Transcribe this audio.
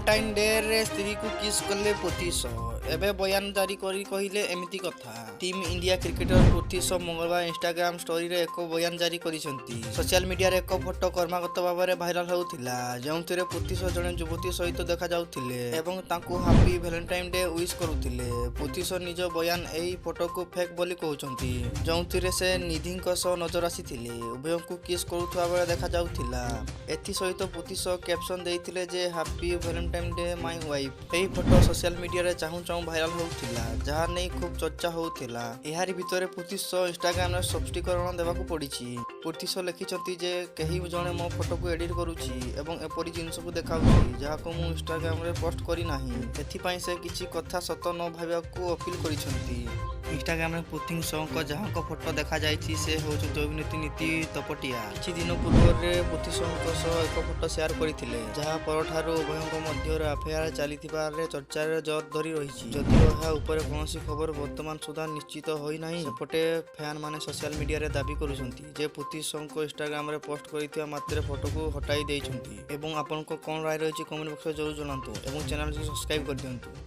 Valentine day रे स्त्री को किस कले पोतीश एबे बयान जारी करी कहिले एमिति कथा। टीम इंडिया क्रिकेटर पोतीश मंगलवार इंस्टाग्राम स्टोरी रे एक बयान जारी करिसेंती। सोशल मीडिया रे एक फोटो क्रमागत भाव में भाइराल होउथिला जेउथिरे पोतीश जणे युवती सहित देखा जाउथिले एवं तांको हैप्पी वैलेंटाइन डे विश करुथिले। पोतीश निज बयान एही फोटो को फेक बोली कहउचंती जेउथिरे से निधिंक सह नजर आसीथिले उभय को किस करुथवा बेले देखा जाउथिला। एथि सहित पोतीश कैप्शन देइथिले जे happy Valentine day my wife. एही फोटो सोशल मीडिया रे चाहू चाहू भाइराल होउथिला जहा नै खूब चर्चा होउथिला। एहारी भितरे पोतीश इंस्टाग्राम रे स्पष्टीकरण देबाकू पड़िछि। पोतीश लिखिछंती जे केही जणे मो फोटो को एडिट करूछि एवं एपरि जिंस को देखाउछि जहाको मु इंस्टाग्राम रे पोस्ट करि नाही। एथि पई से किछि कथा सत न भाबियाकू अपील करिछंती। इंस्टाग्राम में पोथिंग सौंक जहाँ फोटो देखा जाइछि से होउछि जयनीति नीति तपटिया। किछि दिन पूर्व पोथिश एक फोटो शेयर करथिले जहाँ परठारु उभयଙ୍କ ମଧ୍ୟରେ अफेयर चलिथिबार चर्चार जोर धरी रहिछि। जदिओ ଏହା ଉପରେ କୌଣସି ଖବର ବର୍ତ୍ତମାନ ସୁଦ୍ଧା ନିଶ୍ଚିତ ହୋଇ ନାହିଁ। ସେପଟେ ଫ୍ୟାନ୍ ମାନେ सोशल मीडिया रे दाबी करुछंती जे पोथिश इंस्टाग्राम रे पोस्ट करिଥିବା मात्र फोटो को हटाई देइछंती। एवं आपनको कोन राय रहिछि कमेंट बॉक्स में जरूर जणाନ୍ତୁ एवं चैनल को सब्सक्राइब कर दियंतु।